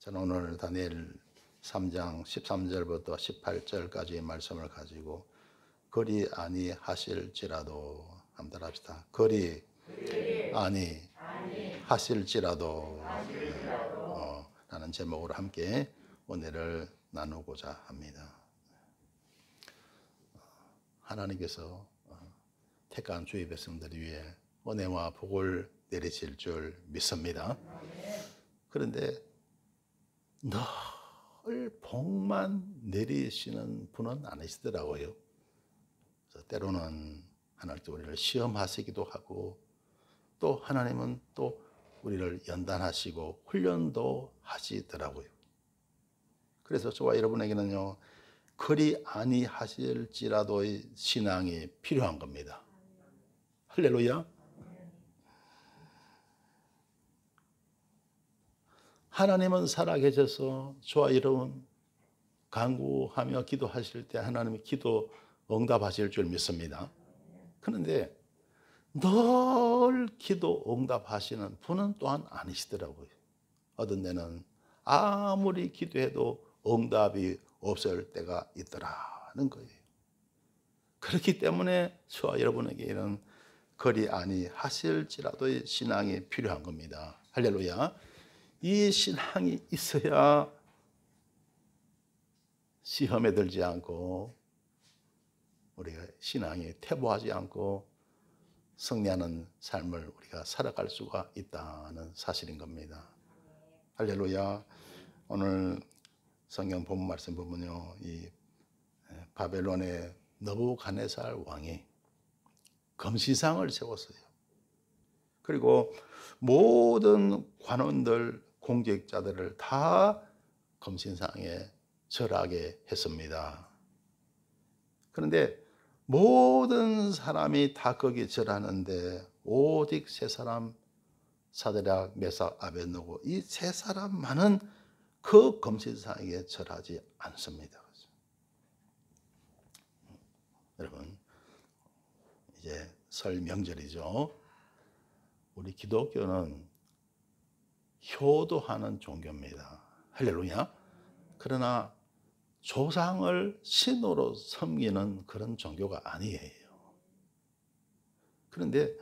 저는 오늘 다니엘 3장 13절부터 18절까지의 말씀을 가지고 그리 아니하실지라도 한번 따라합시다. 그리 아니하실지라도 라는 제목으로 함께 은혜를 나누고자 합니다. 하나님께서 택한 주의 백성들 위해 은혜와 복을 내리실 줄 믿습니다. 그런데 늘 복만 내리시는 분은 아니시더라고요. 그래서 때로는 하나님께서 우리를 시험하시기도 하고 또 하나님은 또 우리를 연단하시고 훈련도 하시더라고요. 그래서 저와 여러분에게는요, 그리 아니하실지라도의 신앙이 필요한 겁니다. 할렐루야. 하나님은 살아계셔서 저와 여러분 간구하며 기도하실 때 하나님이 기도 응답하실 줄 믿습니다. 그런데 늘 기도 응답하시는 분은 또한 아니시더라고요. 어떤 데는 아무리 기도해도 응답이 없을 때가 있더라는 거예요. 그렇기 때문에 저와 여러분에게 이런 거리 아니하실지라도의 신앙이 필요한 겁니다. 할렐루야. 이 신앙이 있어야 시험에 들지 않고 우리가 신앙이 퇴보하지 않고 승리하는 삶을 우리가 살아갈 수가 있다는 사실인 겁니다. 할렐루야. 오늘 성경 본문 말씀 보면요, 이 바벨론의 느부갓네살 왕이 금시상을 세웠어요. 그리고 모든 관원들, 공직자들을 다 금신상에 절하게 했습니다. 그런데 모든 사람이 다 거기에 절하는데 오직 세 사람, 사드락, 메삭, 아벳느고, 이 세 사람만은 그 금신상에 절하지 않습니다. 여러분, 이제 설 명절이죠. 우리 기독교는 효도하는 종교입니다. 할렐루야. 그러나 조상을 신으로 섬기는 그런 종교가 아니에요. 그런데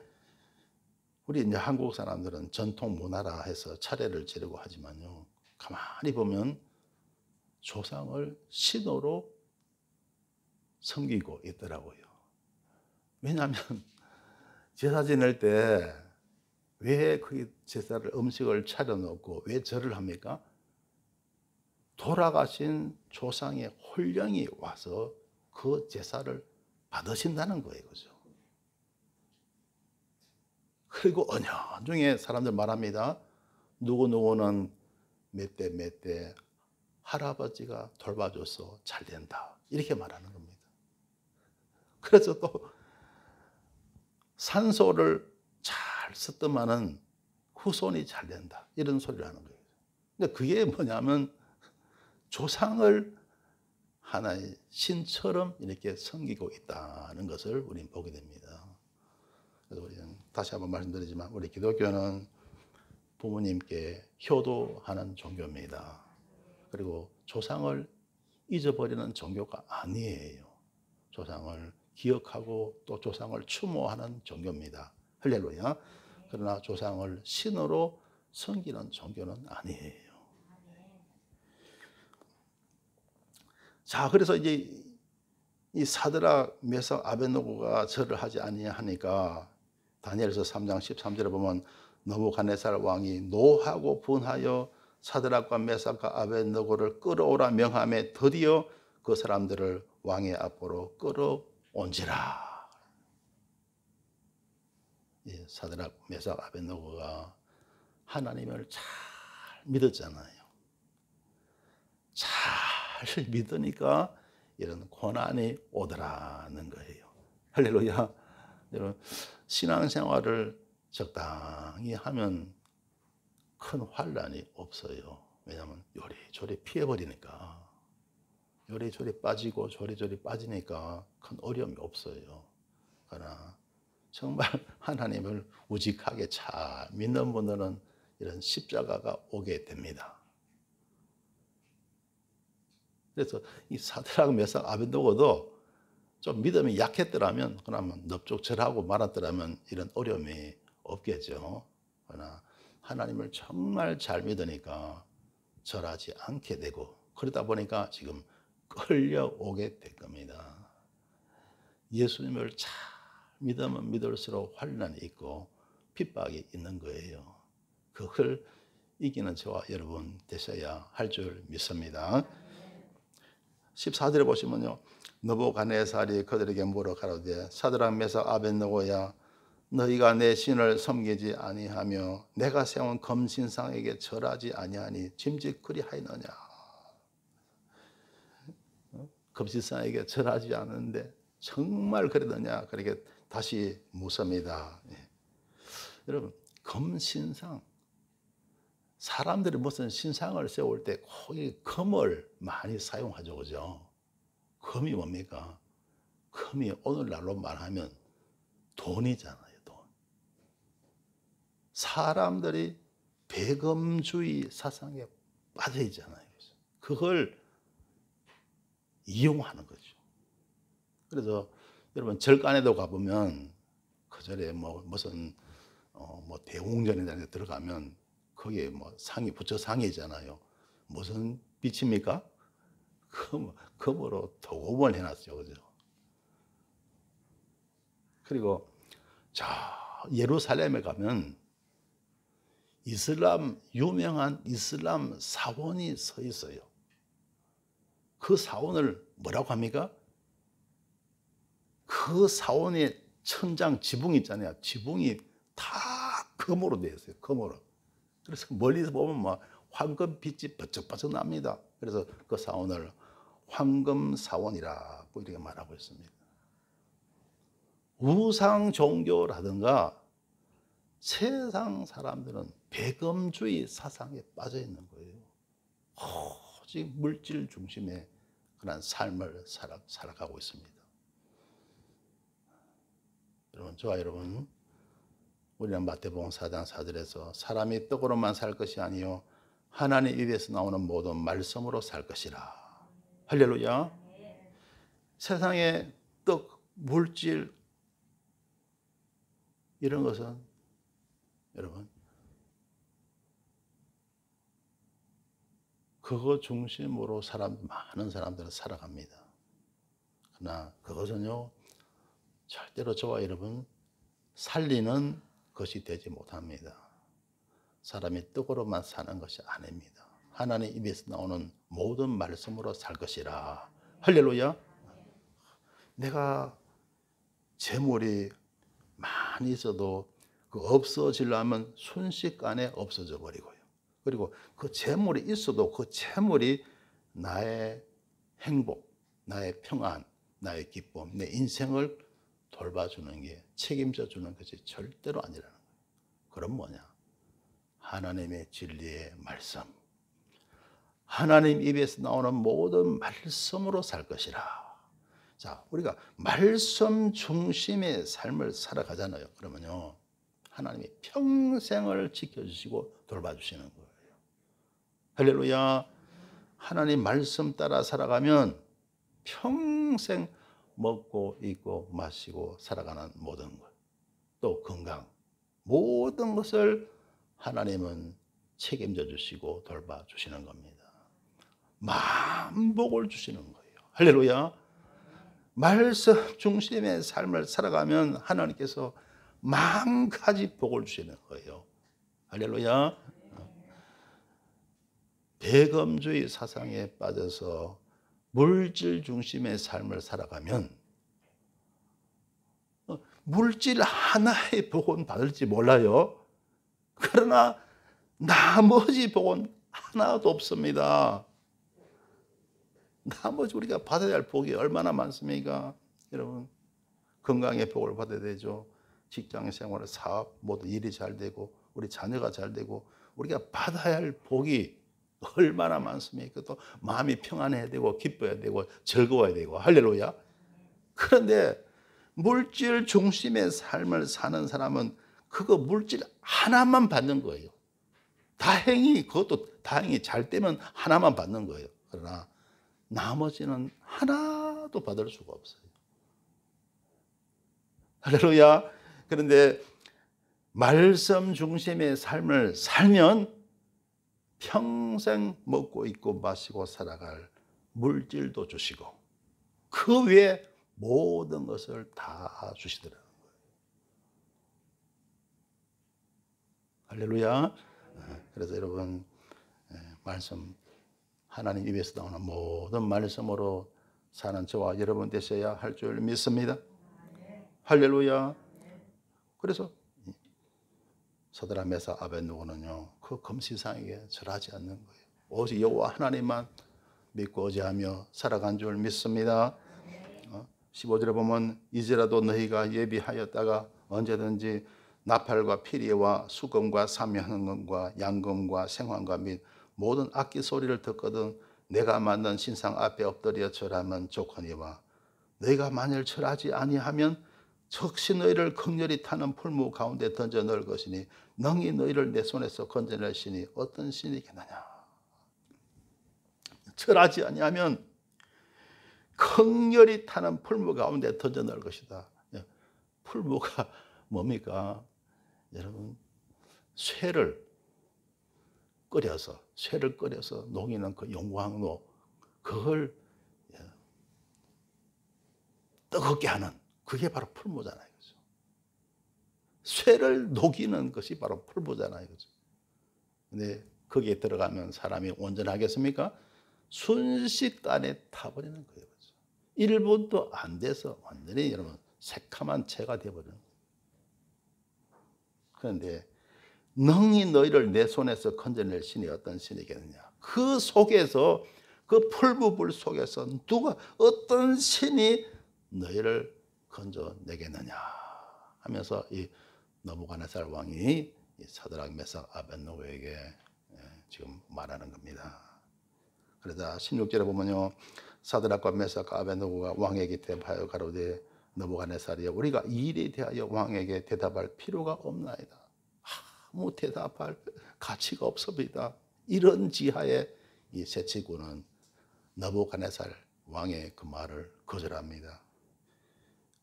우리 이제 한국 사람들은 전통 문화라 해서 차례를 지르고 하지만요, 가만히 보면 조상을 신으로 섬기고 있더라고요. 왜냐하면 제사 지낼 때 왜 그 제사를 음식을 차려놓고 왜 절을 합니까? 돌아가신 조상의 혼령이 와서 그 제사를 받으신다는 거예요. 그죠? 그리고 은연중에 사람들 말합니다. 누구누구는 몇 대 할아버지가 돌봐줘서 잘 된다. 이렇게 말하는 겁니다. 그래서 또 산소를 잘 쓰더만은 후손이 잘 된다. 이런 소리를 하는 거예요. 근데 그게 뭐냐면 조상을 하나의 신처럼 이렇게 섬기고 있다는 것을 우리는 보게 됩니다. 그래서 우리는 다시 한번 말씀드리지만 우리 기독교는 부모님께 효도하는 종교입니다. 그리고 조상을 잊어버리는 종교가 아니에요. 조상을 기억하고 또 조상을 추모하는 종교입니다. 할렐루야. 그러나 조상을 신으로 섬기는 종교는 아니에요. 자, 그래서 이제 이 사드락, 메삭, 아벳느고가 절을 하지 아니하니까 다니엘서 3장 13절에 보면 느부갓네살 왕이 노하고 분하여 사드락과 메삭과 아벳느고를 끌어오라 명함에 드디어 그 사람들을 왕의 앞으로 끌어온지라. 사드락, 메삭, 아벳느고가 하나님을 잘 믿었잖아요. 잘 믿으니까 이런 고난이 오더라는 거예요. 할렐루야. 여러분, 신앙생활을 적당히 하면 큰 환난이 없어요. 왜냐하면 요리조리 피해버리니까. 요리조리 빠지고 조리조리 빠지니까 큰 어려움이 없어요. 그러나 정말 하나님을 우직하게 잘 믿는 분들은 이런 십자가가 오게 됩니다. 그래서 이 사드락 메삭 아벤노고도 좀 믿음이 약했더라면, 그러면 넙죽절하고 말았더라면 이런 어려움이 없겠죠. 그러나 하나님을 정말 잘 믿으니까 절하지 않게 되고, 그러다 보니까 지금 끌려오게 된 겁니다. 예수님을 잘 믿으면 믿을수록 환난이 있고 핍박이 있는 거예요. 그걸 이기는 저와 여러분 되셔야 할 줄 믿습니다. 14절에 보시면요, 느부갓네살이 그들에게 물어 가로되 사드락 메삭 아벤노고야, 너희가 내 신을 섬기지 아니하며 내가 세운 검신상에게 절하지 아니하니 짐짓 그리하였느냐. 검신상에게 절하지 않는데 정말 그러느냐. 그렇게 다시 묻습니다. 여러분, 검신상, 사람들이 무슨 신상을 세울 때 거기 금을 많이 사용하죠, 그죠? 금이 뭡니까? 금이 오늘날로 말하면 돈이잖아요, 돈. 사람들이 배금주의 사상에 빠져 있잖아요. 그걸 이용하는 거죠. 그래서 여러분, 절간에도 가보면 그 절에 무슨 대웅전이나 데 들어가면 거기에 상이, 부처 상이잖아요. 무슨 빛입니까? 금으로 도금을 해놨죠. 그죠? 그리고 예루살렘에 가면 유명한 이슬람 사원이 서 있어요. 그 사원을 뭐라고 합니까? 그 사원의 천장 지붕 있잖아요. 지붕이 다 금으로 되어 있어요. 금으로. 그래서 멀리서 보면 황금빛이 번쩍번쩍 납니다. 그래서 그 사원을 황금사원이라고 이렇게 말하고 있습니다. 우상 종교라든가 세상 사람들은 배금주의 사상에 빠져 있는 거예요. 오직 물질 중심의 그런 삶을 살아가고 있습니다. 여러분, 저와 여러분, 우리는 마태복음 4장 4절에서 사람이 떡으로만 살 것이 아니요 하나님 입에서 나오는 모든 말씀으로 살 것이라. 할렐루야. 세상의 떡, 물질 이런 것은 여러분, 그거 중심으로 많은 사람들은 살아갑니다. 그러나 그것은요, 절대로 저와 여러분 살리는 것이 되지 못합니다. 사람이 떡으로만 사는 것이 아닙니다. 하나님 입에서 나오는 모든 말씀으로 살 것이라. 할렐루야. 내가 재물이 많이 있어도 그 없어지려면 순식간에 없어져 버리고요. 그리고 그 재물이 있어도 그 재물이 나의 행복, 나의 평안, 나의 기쁨, 내 인생을 돌봐주는 게, 책임져 주는 것이 절대로 아니라는 거예요. 그럼 뭐냐? 하나님의 진리의 말씀, 하나님 입에서 나오는 모든 말씀으로 살 것이라. 자, 우리가 말씀 중심의 삶을 살아가잖아요. 그러면요, 하나님이 평생을 지켜주시고 돌봐주시는 거예요. 할렐루야. 하나님 말씀 따라 살아가면 평생 먹고 입고 마시고 살아가는 모든 것, 또 건강, 모든 것을 하나님은 책임져 주시고 돌봐주시는 겁니다. 만복을 주시는 거예요. 할렐루야. 말씀 중심의 삶을 살아가면 하나님께서 만 가지 복을 주시는 거예요. 할렐루야. 배금주의 사상에 빠져서 물질 중심의 삶을 살아가면 물질 하나의 복은 받을지 몰라요. 그러나 나머지 복은 하나도 없습니다. 나머지 우리가 받아야 할 복이 얼마나 많습니까? 여러분, 건강의 복을 받아야 되죠. 직장 생활, 사업, 모두 일이 잘 되고 우리 자녀가 잘 되고 우리가 받아야 할 복이 얼마나 많습니까? 또 마음이 평안해야 되고 기뻐야 되고 즐거워야 되고. 할렐루야. 그런데 물질 중심의 삶을 사는 사람은 그거 물질 하나만 받는 거예요. 다행히 그것도 다행히 잘 되면 하나만 받는 거예요. 그러나 나머지는 하나도 받을 수가 없어요. 할렐루야. 그런데 말씀 중심의 삶을 살면 평생 먹고 입고 마시고 살아갈 물질도 주시고 그 외에 모든 것을 다 주시더라고요. 할렐루야. 그래서 여러분 말씀 하나님 입에서 나오는 모든 말씀으로 사는 저와 여러분 되셔야 할 줄 믿습니다. 할렐루야. 그래서 사드락 메삭 아벳느고는요 그 금시상에게 절하지 않는 거예요. 오직 여호와 하나님만 믿고 의지하며 살아간 줄 믿습니다. 15절에 보면 이제라도 너희가 예비하였다가 언제든지 나팔과 피리와 수금과 삼현금과 양금과 생황과 및 모든 악기 소리를 듣거든 내가 만든 신상 앞에 엎드려 절하면 좋거니와 너희가 만일 절하지 아니하면 적시 너희를 극렬히 타는 풀무 가운데 던져 넣을 것이니 능히 너희를 내 손에서 건져낼 신이 어떤 신이겠느냐. 절하지 아니하면 극렬히 타는 풀무 가운데 던져 넣을 것이다. 풀무가 뭡니까? 여러분 쇠를 끓여서 녹이는 그 용광로 그걸 뜨겁게 하는 그게 바로 풀무잖아요. 그죠? 쇠를 녹이는 것이 바로 풀무잖아요. 그죠? 근데 거기에 들어가면 사람이 온전하겠습니까? 순식간에 타버리는 거예요. 그죠? 1분도 안 돼서 완전히 여러분 새카만 채가 되어버리는 거예요. 그런데 능히 너희를 내 손에서 건져낼 신이 어떤 신이겠느냐. 그 속에서 그 풀무불 속에서 누가 어떤 신이 너희를 건져내겠느냐 하면서 이 느부갓네살 왕이 이 사드락 메삭 아벳느고에게 지금 말하는 겁니다. 그러자 16절에 보면요 사드락과 메삭과 아벳느고가 왕에게 대답하여 가로되 느부갓네살이여 우리가 이 일에 대하여 왕에게 대답할 필요가 없나이다. 아무 대답할 가치가 없습니다. 이런 지하에 이 세치군은 느부갓네살 왕의 그 말을 거절합니다.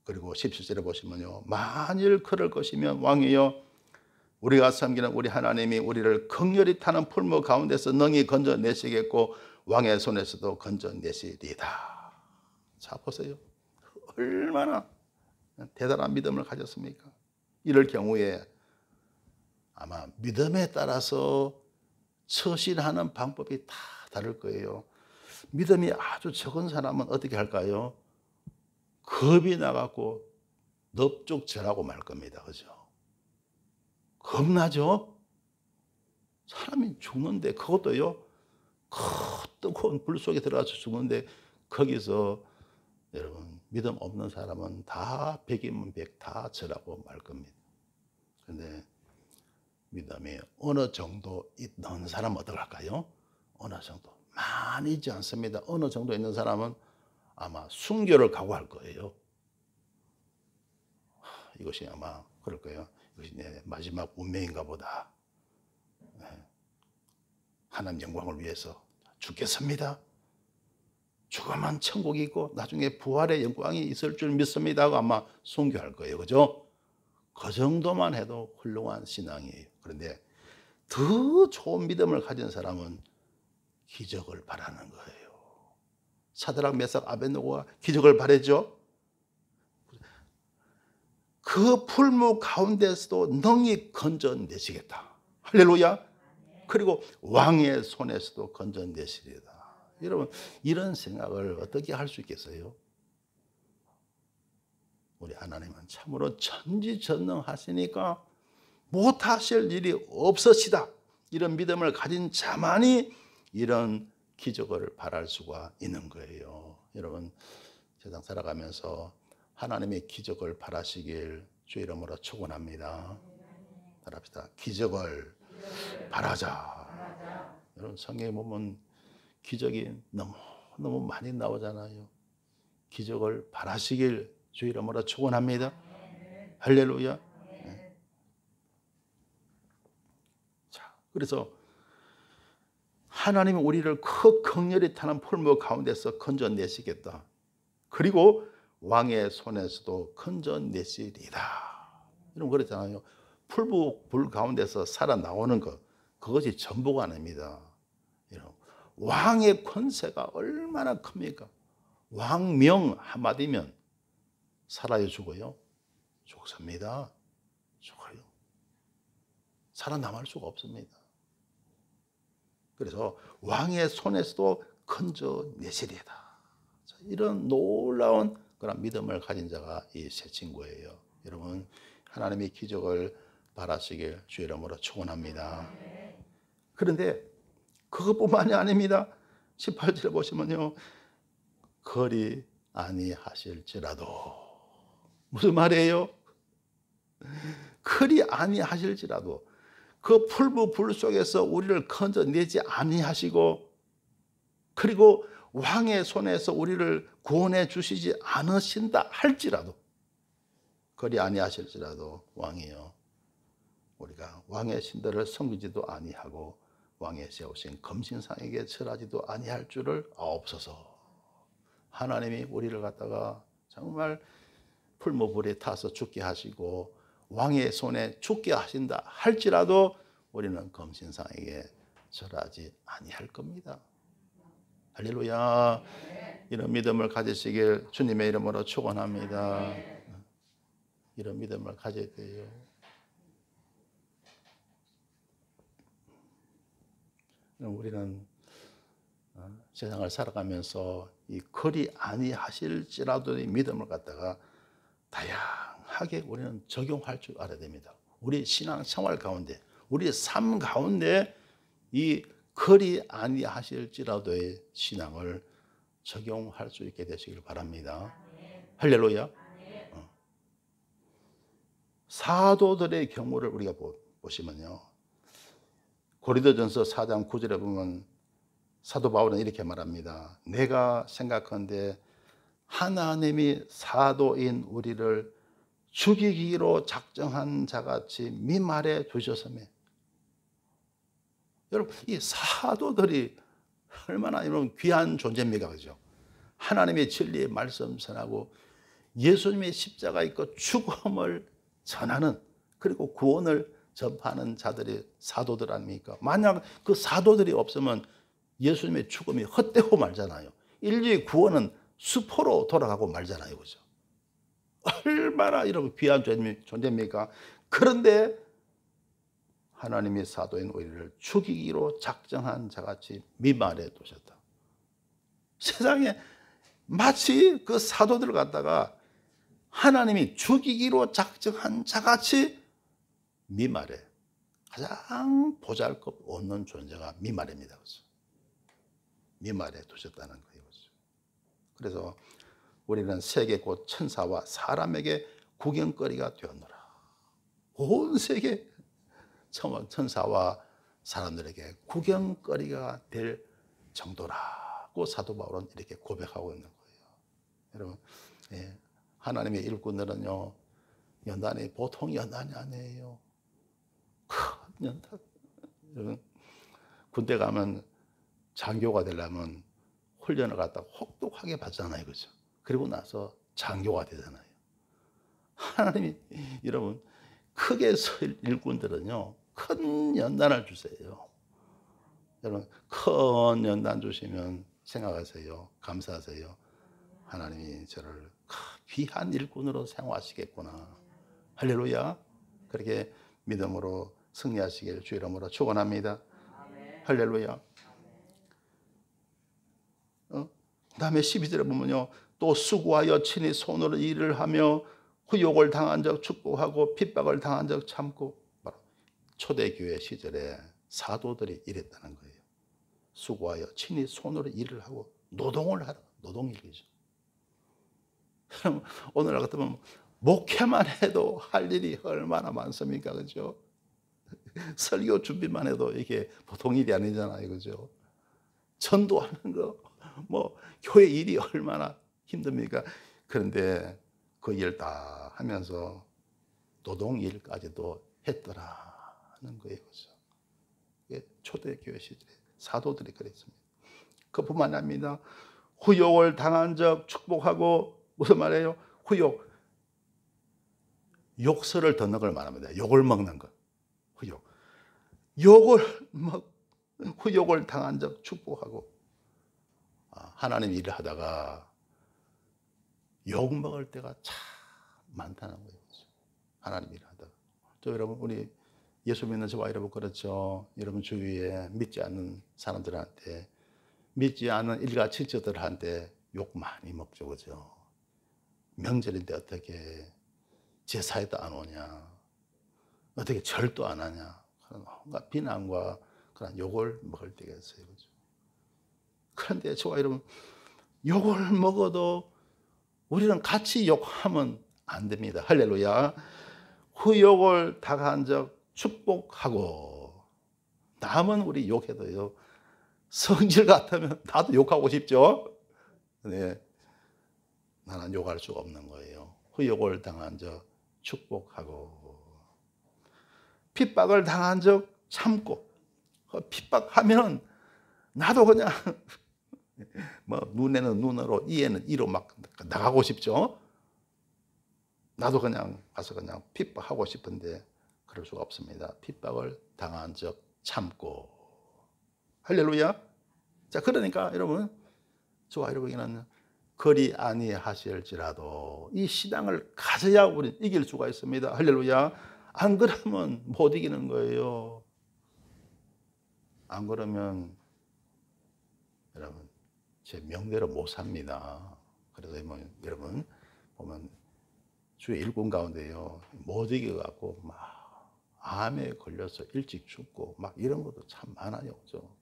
그리고 17절에 보시면요 만일 그럴 것이면 왕이여 우리가 섬기는 우리 하나님이 우리를 극렬히 타는 풀무 가운데서 능히 건져내시겠고 왕의 손에서도 건져내시리이다. 자 보세요. 얼마나 대단한 믿음을 가졌습니까? 이럴 경우에 아마 믿음에 따라서 처신하는 방법이 다 다를 거예요. 믿음이 아주 적은 사람은 어떻게 할까요? 겁이 나갖고 넙죽 절하고 말 겁니다. 그죠? 겁나죠? 사람이 죽는데 그것도요 뜨거운 불 속에 들어가서 죽는데 거기서 여러분 믿음 없는 사람은 다 백이면 백 다 절하고 말 겁니다. 그런데 믿음이 어느 정도 있는 사람은 어떡할까요? 어느 정도 많이 있지 않습니다. 어느 정도 있는 사람은 아마 순교를 각오할 거예요. 이것이 아마 그럴 거예요. 이것이 내 마지막 운명인가 보다. 하나님 영광을 위해서 죽겠습니다. 죽으면 천국이 있고 나중에 부활의 영광이 있을 줄 믿습니다 하고 아마 순교할 거예요. 그죠? 그 정도만 해도 훌륭한 신앙이에요. 그런데 더 좋은 믿음을 가진 사람은 기적을 바라는 거예요. 사드락 메삭 아벳느고가 기적을 바랬죠. 그 풀무 가운데서도 능히 건져내시겠다. 할렐루야. 그리고 왕의 손에서도 건져내시리다. 여러분 이런 생각을 어떻게 할 수 있겠어요? 우리 하나님은 참으로 천지전능하시니까 못하실 일이 없으시다. 이런 믿음을 가진 자만이 이런 기적을 바랄 수가 있는 거예요. 여러분 세상 살아가면서 하나님의 기적을 바라시길 주 이름으로 축원합니다. 따라합시다. 기적을 바라자. 여러분 성경에 보면 기적이 너무 많이 나오잖아요. 기적을 바라시길 주 이름으로 축원합니다. 할렐루야. 네. 자, 그래서 하나님이 우리를 그 극렬히 타는 풀무 가운데서 건져내시겠다. 그리고 왕의 손에서도 건져내시리이다. 이런 그랬잖아요. 풀무 가운데서 살아나오는 것, 그것이 전부가 아닙니다. 왕의 권세가 얼마나 큽니까? 왕명 한마디면 살아요, 죽어요? 죽습니다. 죽어요. 살아남을 수가 없습니다. 그래서 왕의 손에서도 건져내시리이다. 이런 놀라운 그런 믿음을 가진 자가 이 새 친구예요. 여러분, 하나님의 기적을 바라시길 주 이름으로 축원합니다. 그런데 그것뿐만이 아닙니다. 18절 보시면요, 거리 아니하실지라도. 무슨 말이에요? 그리 아니하실지라도 그 풀무 불 속에서 우리를 건져내지 아니하시고, 그리고 왕의 손에서 우리를 구원해 주시지 않으신다 할지라도, 그리 아니하실지라도 왕이요, 우리가 왕의 신들을 섬기지도 아니하고 왕의 세우신 검신상에게 절하지도 아니할 줄을 아옵소서. 하나님이 우리를 갖다가 정말 풀무불에 타서 죽게 하시고 왕의 손에 죽게 하신다 할지라도 우리는 검신상에게 절하지 아니할 겁니다. 할렐루야. 이런 믿음을 가지시길 주님의 이름으로 축원합니다. 이런 믿음을 가져야 돼요. 우리는 세상을 살아가면서 이 그리 아니하실지라도의 믿음을 갖다가 다양하게 우리는 적용할 줄 알아야 됩니다. 우리 신앙생활 가운데, 우리 삶 가운데 이 그리 아니하실지라도의 신앙을 적용할 수 있게 되시길 바랍니다. 할렐루야. 사도들의 경우를 우리가 보시면요, 고린도전서 4장 9절에 보면 사도 바울은 이렇게 말합니다. 내가 생각하는데 하나님이 사도인 우리를 죽이기로 작정한 자같이 미말해 주셨으며. 여러분, 이 사도들이 얼마나 이런 귀한 존재입니까? 그죠? 하나님의 진리의 말씀 전하고 예수님의 십자가 있고 죽음을 전하는, 그리고 구원을 전파하는 자들이 사도들 아닙니까? 만약 그 사도들이 없으면 예수님의 죽음이 헛되고 말잖아요. 인류의 구원은 수포로 돌아가고 말잖아요. 그죠? 얼마나 이런 귀한 존재입니까? 그런데 하나님이 사도인 우리를 죽이기로 작정한 자같이 미말해 두셨다. 세상에 마치 그 사도들을 갖다가 하나님이 죽이기로 작정한 자같이 미말해. 가장 보잘것없는 존재가 미말입니다. 그죠? 미말해 두셨다는 거예요. 그래서 우리는 세계 곧 천사와 사람에게 구경거리가 되었노라. 온 세계 천사와 사람들에게 구경거리가 될 정도라고 사도 바울은 이렇게 고백하고 있는 거예요. 여러분, 하나님의 일꾼들은요, 연단이 보통 연단이 아니에요. 큰 연단. 여러분, 군대 가면 장교가 되려면 훈련을 갖다가 혹독하게 받잖아요. 그죠? 그리고 나서 장교가 되잖아요. 하나님이, 여러분, 크게 설 일꾼들은요, 큰 연단을 주세요. 여러분, 큰 연단 주시면 생각하세요. 감사하세요. 하나님이 저를 귀한 일꾼으로 사용하시겠구나. 할렐루야. 그렇게 믿음으로 승리하시길 주 이름으로 축원합니다. 할렐루야. 그 다음에 12절에 보면요, 또 수고하여 친히 손으로 일을 하며 후욕을 당한 적 축복하고 핍박을 당한 적 참고. 바로 초대교회 시절에 사도들이 이랬다는 거예요. 수고하여 친히 손으로 일을 하고 노동을 하라. 노동일이죠. 오늘 같으면 목회만 해도 할 일이 얼마나 많습니까? 그죠? 설교 준비만 해도 이게 보통 일이 아니잖아요. 그죠? 전도하는 거, 교회 일이 얼마나 힘듭니까? 그런데 그 일 다 하면서 노동 일까지도 했더라는 거예요. 그죠? 초대교회 시절에 사도들이 그랬습니다. 그뿐만 아닙니다. 후욕을 당한 적 축복하고, 무슨 말이에요? 후욕. 욕설을 듣는 걸 말합니다. 욕을 먹는 것. 후욕. 후욕을 당한 적 축복하고. 하나님 일을 하다가 욕 먹을 때가 참 많다는 거예요. 하나님 일을 하다가. 여러분, 우리 예수 믿는 저와 여러분 그렇죠. 여러분 주위에 믿지 않는 사람들한테, 믿지 않는 일가 친척들한테 욕 많이 먹죠. 그죠? 명절인데 어떻게 제사에도 안 오냐, 어떻게 절도 안 하냐, 그런 온갖 비난과 그런 욕을 먹을 때가 있어요. 그죠? 그런데 저와 여러분, 욕을 먹어도 우리는 같이 욕하면 안 됩니다. 할렐루야. 후욕을 당한 적 축복하고. 남은 우리 욕해도요, 성질 같으면 나도 욕하고 싶죠. 네, 나는 욕할 수가 없는 거예요. 후욕을 당한 적 축복하고. 핍박을 당한 적 참고. 핍박하면 나도 그냥 뭐 눈에는 눈으로, 이에는 이로 막 나가고 싶죠. 나도 그냥 가서 그냥 핍박하고 싶은데 그럴 수가 없습니다. 핍박을 당한 적 참고. 할렐루야. 자, 그러니까 여러분, 저와 여러분에게는 그리 아니하실지라도 이 신앙을 가져야 우리는 이길 수가 있습니다. 할렐루야. 안 그러면 못 이기는 거예요. 안 그러면 여러분 제 명대로 못 삽니다. 그래서 여러분 보면 주의 일꾼 가운데요, 못 이겨갖고 막 암에 걸려서 일찍 죽고 막 이런 것도 참 많아요. 그죠?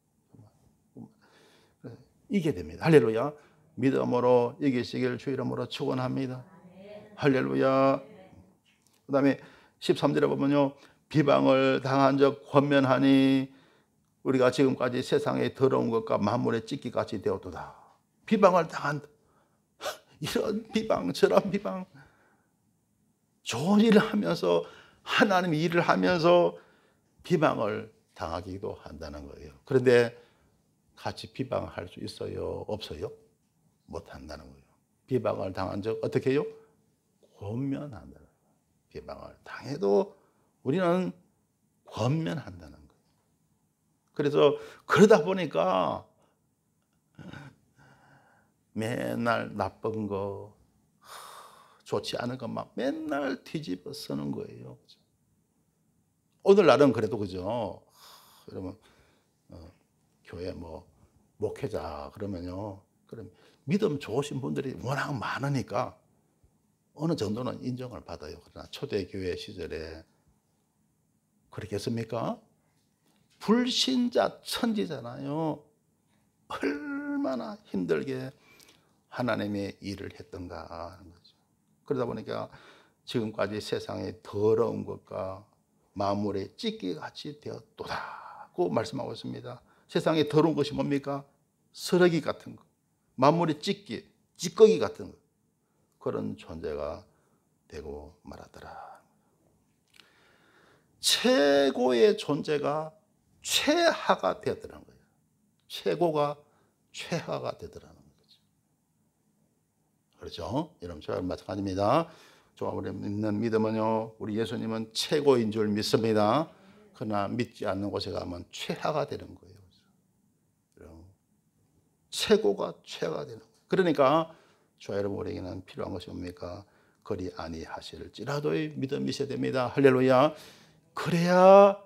이게 됩니다. 할렐루야. 믿음으로 이기시길 주 이름으로 축원합니다. 할렐루야. 그 다음에 13절에 보면요, 비방을 당한 적 권면하니 우리가 지금까지 세상에 더러운 것과 만물의 찢기같이 되었도다. 비방을 당한, 이런 비방 저런 비방, 좋은 일을 하면서 하나님 일을 하면서 비방을 당하기도 한다는 거예요. 그런데 같이 비방할 수 있어요? 없어요? 못한다는 거예요. 비방을 당한 적 어떻게 해요? 권면한다는 거예요. 비방을 당해도 우리는 권면한다는 거예요. 그래서 그러다 보니까 맨날 나쁜 거, 좋지 않은 것만 맨날 뒤집어 쓰는 거예요. 오늘날은 그래도 그죠? 여러분, 교회 뭐 목회자 그러면요, 그럼 믿음 좋으신 분들이 워낙 많으니까 어느 정도는 인정을 받아요. 그러나 초대교회 시절에 그렇겠습니까? 불신자 천지잖아요. 얼마나 힘들게 하나님의 일을 했던가 하는 거죠. 그러다 보니까 지금까지 세상의 더러운 것과 만물의 찢기같이 되었도다고 말씀하고 있습니다. 세상에 더러운 것이 뭡니까? 쓰레기 같은 것, 만물의 찢기, 찌꺼기 같은 것, 그런 존재가 되고 말았더라. 최고의 존재가 최하가 되었더라는 거예요. 최고가 최하가 되더라는 거죠. 그렇죠? 여러분, 저와 마찬가지입니다. 저와 우리 믿는 믿음은요, 우리 예수님은 최고인 줄 믿습니다. 그러나 믿지 않는 곳에 가면 최하가 되는 거예요. 최고가 최하가 되는 거예요. 그러니까 저와 여러분, 우리에게는 필요한 것이 뭡니까? 그리 아니하실지라도의 믿음이 있어야 됩니다. 할렐루야. 그래야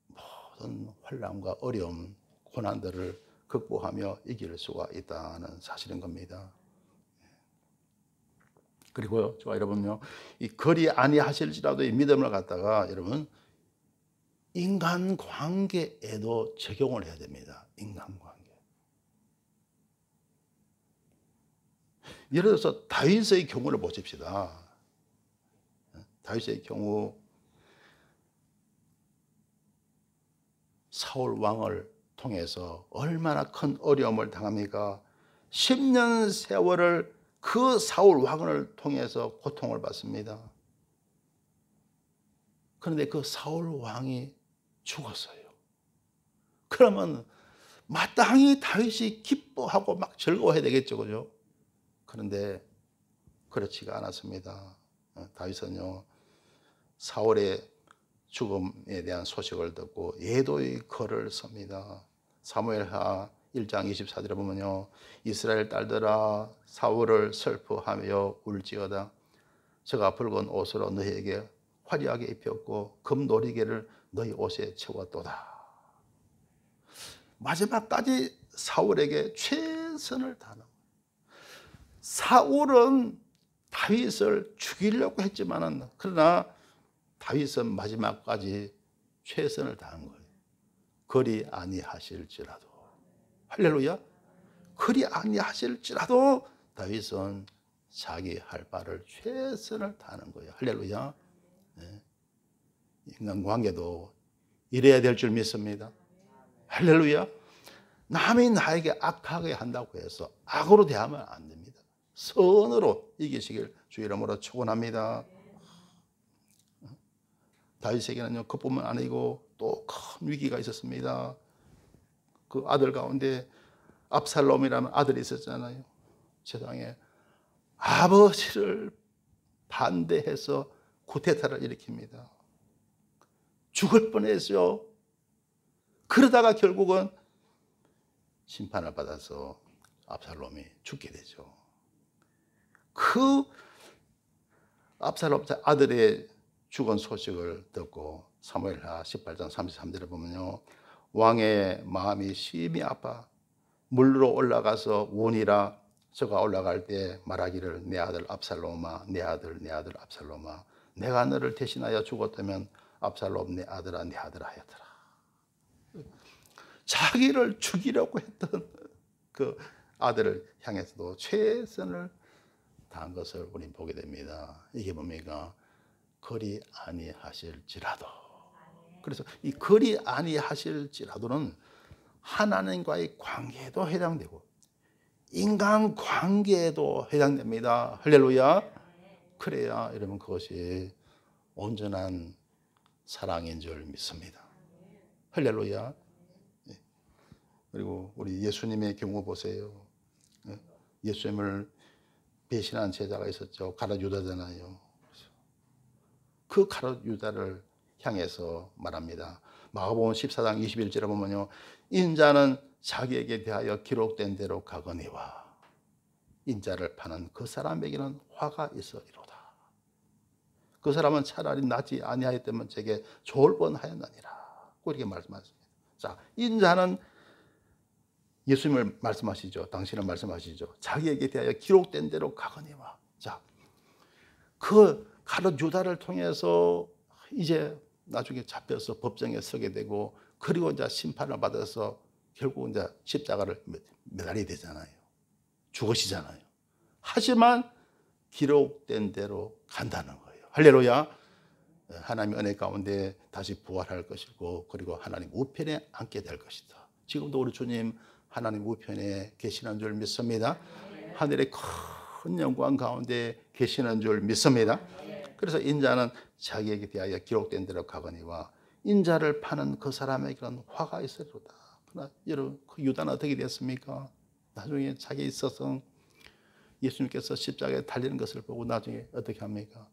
모든 환난과 어려움, 고난들을 극복하며 이길 수가 있다는 사실인 겁니다. 그리고요, 저와 여러분요, 이 그리 아니하실지라도의 믿음을 갖다가 여러분 인간관계에도 적용을 해야 됩니다. 인간관계. 예를 들어서 다윗의 경우를 보십시다. 다윗의 경우 사울 왕을 통해서 얼마나 큰 어려움을 당합니까? 10년 세월을 그 사울 왕을 통해서 고통을 받습니다. 그런데 그 사울 왕이 죽었어요. 그러면 마땅히 다윗이 기뻐하고 막 즐거워해야 되겠죠, 그죠? 그런데 그렇지가 않았습니다. 다윗은요, 사울의 죽음에 대한 소식을 듣고 예도의 걸을 섭니다. 사무엘하 1장 24절에 보면요, 이스라엘 딸들아 사울을 슬퍼하며 울지어다. 저가 붉은 옷으로 너희에게 화려하게 입혔고 금노리개를 너희 옷에 채웠도다. 마지막까지 사울에게 최선을 다하는 거예요. 사울은 다윗을 죽이려고 했지만은, 그러나 다윗은 마지막까지 최선을 다한 거예요. 그리 아니하실지라도. 할렐루야. 그리 아니하실지라도 다윗은 자기 할 바를 최선을 다하는 거예요. 할렐루야. 네. 인간관계도 이래야 될 줄 믿습니다. 할렐루야. 남이 나에게 악하게 한다고 해서 악으로 대하면 안 됩니다. 선으로 이기시길 주 이름으로 축원합니다. 다윗에게는요, 그뿐만 아니고 또 큰 위기가 있었습니다. 그 아들 가운데 압살롬이라는 아들이 있었잖아요. 세상에 아버지를 반대해서 쿠데타를 일으킵니다. 죽을 뻔했죠. 그러다가 결국은 심판을 받아서 압살롬이 죽게 되죠. 그 압살롬 아들의 죽은 소식을 듣고 사무엘하 18장 33절에 보면요, 왕의 마음이 심히 아파 물로 올라가서 원이라 저가 올라갈 때 말하기를 내 아들 압살롬아, 내 아들 압살롬아, 내가 너를 대신하여 죽었다면 압살롬 내 아들아 하였더라. 자기를 죽이려고 했던 그 아들을 향해서도 최선을 다한 것을 우리 보게 됩니다. 이게 뭡니까? 그리 아니하실지라도. 그래서 이 그리 아니하실지라도는 하나님과의 관계에도 해당되고 인간 관계에도 해당됩니다. 할렐루야. 그래야 여러분 그것이 온전한 사랑인 줄 믿습니다. 할렐루야. 그리고 우리 예수님의 경우 보세요. 예수님을 배신한 제자가 있었죠. 가룟 유다잖아요. 그 가룟 유다를 향해서 말합니다. 마가복음 14장 21절에 보면요, 인자는 자기에게 대하여 기록된 대로 가거니와 인자를 파는 그 사람에게는 화가 있으리로다. 그 사람은 차라리 낫지 아니하였다면 제게 좋을 뻔하였느니라. 그렇게 말씀하십니다. 자, 인자는 예수님을 말씀하시죠. 당신은 말씀하시죠. 자기에게 대하여 기록된 대로 가거니와. 자, 그 가룟 유다를 통해서 이제 나중에 잡혀서 법정에 서게 되고, 그리고 이제 심판을 받아서 결국 이제 십자가를 매달리게 되잖아요. 죽으시잖아요. 하지만 기록된 대로 간다는 거예요. 할렐루야. 하나님의 은혜 가운데 다시 부활할 것이고, 그리고 하나님 우편에 앉게 될 것이다. 지금도 우리 주님 하나님 우편에 계시는 줄 믿습니다. 하늘의 큰 영광 가운데 계시는 줄 믿습니다. 그래서 인자는 자기에게 대하여 기록된 대로 가거니와 인자를 파는 그 사람에게는 화가 있으리로다. 그러나 여러분, 그 유다는 어떻게 됐습니까? 나중에 자기에 있어서 예수님께서 십자가에 달리는 것을 보고 나중에 어떻게 합니까?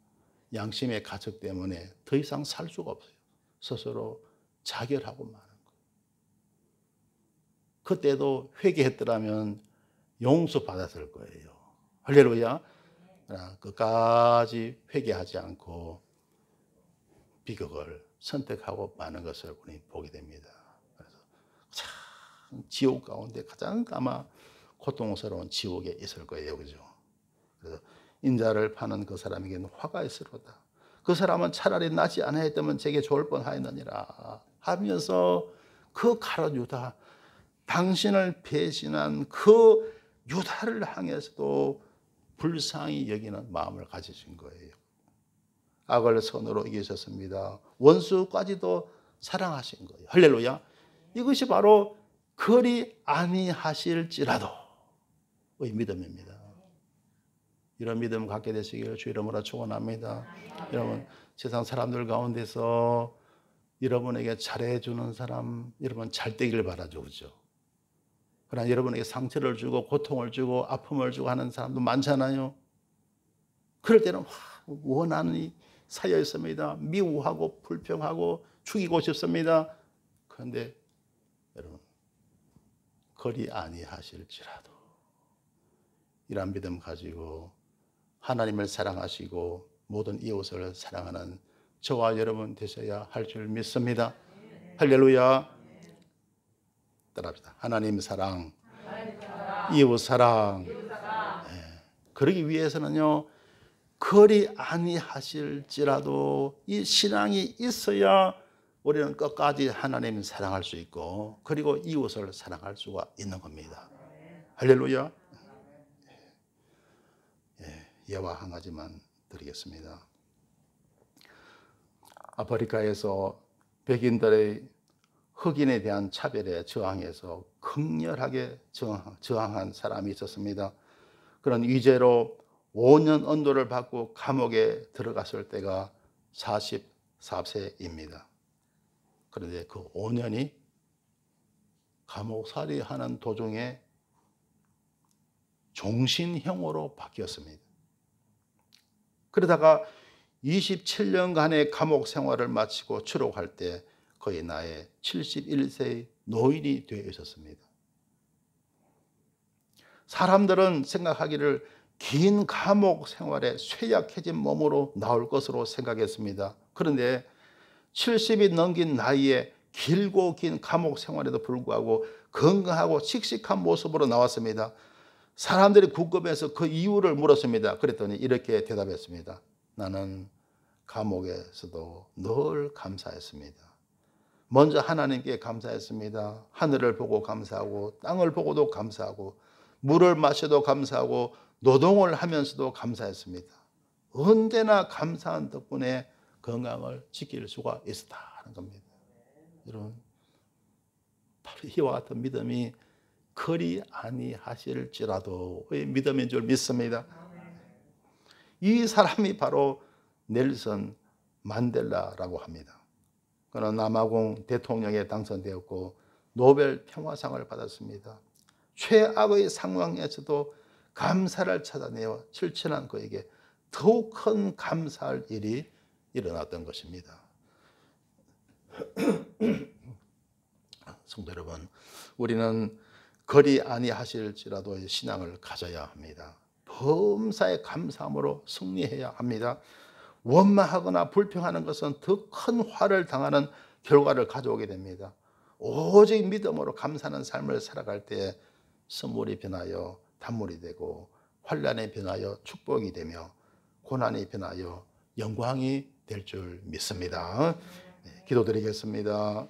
양심의 가책 때문에 더 이상 살 수가 없어요. 스스로 자결하고 마는 거예요. 그때도 회개했더라면 용서 받았을 거예요. 할렐루야. 끝까지 회개하지 않고 비극을 선택하고 마는 것을 우리 보게 됩니다. 그래서 참 지옥 가운데 가장 아마 고통스러운 지옥에 있을 거예요. 그죠? 그래서 인자를 파는 그 사람에게는 화가 있으리로다. 그 사람은 차라리 낫지 아니하였다면 제게 좋을 뻔하였느니라 하면서 그 가룟 유다, 당신을 배신한 그 유다를 향해서도 불쌍히 여기는 마음을 가지신 거예요. 악을 선으로 이기셨습니다. 원수까지도 사랑하신 거예요. 할렐루야. 이것이 바로 그리 아니하실지라도 의 믿음입니다. 이런 믿음 갖게 되시기를 주 이름으로 축원합니다. 여러분, 세상 사람들 가운데서 여러분에게 잘해주는 사람, 여러분 잘 되기를 바라죠. 그죠? 그러나 여러분에게 상처를 주고 고통을 주고 아픔을 주고 하는 사람도 많잖아요. 그럴 때는 원한이 쌓여 있습니다. 미워하고 불평하고 죽이고 싶습니다. 그런데 여러분, 그리 아니하실지라도 이러한 믿음 가지고 하나님을 사랑하시고 모든 이웃을 사랑하는 저와 여러분 되셔야 할 줄 믿습니다. 할렐루야. 따라합시다. 하나님 사랑, 이웃 사랑. 그러기 위해서는요, 그리 아니하실지라도 이 신앙이 있어야 우리는 끝까지 하나님을 사랑할 수 있고, 그리고 이웃을 사랑할 수가 있는 겁니다. 할렐루야. 예와 한 가지만 드리겠습니다. 아프리카에서 백인들의 흑인에 대한 차별에 저항해서 극렬하게 저항한 사람이 있었습니다. 그런 위죄로 5년 언도를 받고 감옥에 들어갔을 때가 44세입니다. 그런데 그 5년이 감옥살이하는 도중에 종신형으로 바뀌었습니다. 그러다가 27년간의 감옥 생활을 마치고 추록할 때 거의 나이 71세의 노인이 되어 있었습니다. 사람들은 생각하기를 긴 감옥 생활에 쇠약해진 몸으로 나올 것으로 생각했습니다. 그런데 70이 넘긴 나이에 길고 긴 감옥 생활에도 불구하고 건강하고 씩씩한 모습으로 나왔습니다. 사람들이 궁금해서 그 이유를 물었습니다. 그랬더니 이렇게 대답했습니다. 나는 감옥에서도 늘 감사했습니다. 먼저 하나님께 감사했습니다. 하늘을 보고 감사하고 땅을 보고도 감사하고 물을 마셔도 감사하고 노동을 하면서도 감사했습니다. 언제나 감사한 덕분에 건강을 지킬 수가 있었다는 겁니다. 여러분, 바로 이와 같은 믿음이 그리 아니하실지라도의 믿음인 줄 믿습니다. 이 사람이 바로 넬슨 만델라라고 합니다. 그는 남아공 대통령에 당선되었고 노벨 평화상을 받았습니다. 최악의 상황에서도 감사를 찾아내어 실천한 그에게 더욱 큰 감사할 일이 일어났던 것입니다. 성도 여러분, 우리는 그리 아니하실지라도의 신앙을 가져야 합니다. 범사에 감사함으로 승리해야 합니다. 원망하거나 불평하는 것은 더 큰 화를 당하는 결과를 가져오게 됩니다. 오직 믿음으로 감사하는 삶을 살아갈 때 선물이 변하여 단물이 되고 환난이 변하여 축복이 되며 고난이 변하여 영광이 될 줄 믿습니다. 네, 기도드리겠습니다.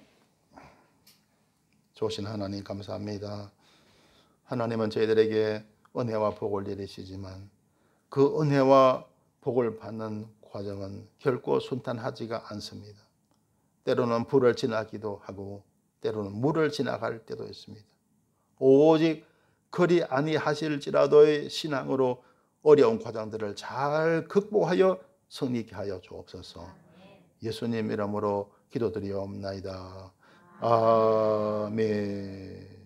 좋으신 하나님 감사합니다. 하나님은 저희들에게 은혜와 복을 내리시지만 그 은혜와 복을 받는 과정은 결코 순탄하지가 않습니다. 때로는 불을 지나기도 하고 때로는 물을 지나갈 때도 있습니다. 오직 그리 아니하실지라도의 신앙으로 어려운 과정들을 잘 극복하여 승리케 하여 주옵소서. 예수님 이름으로 기도드리옵나이다. 아멘.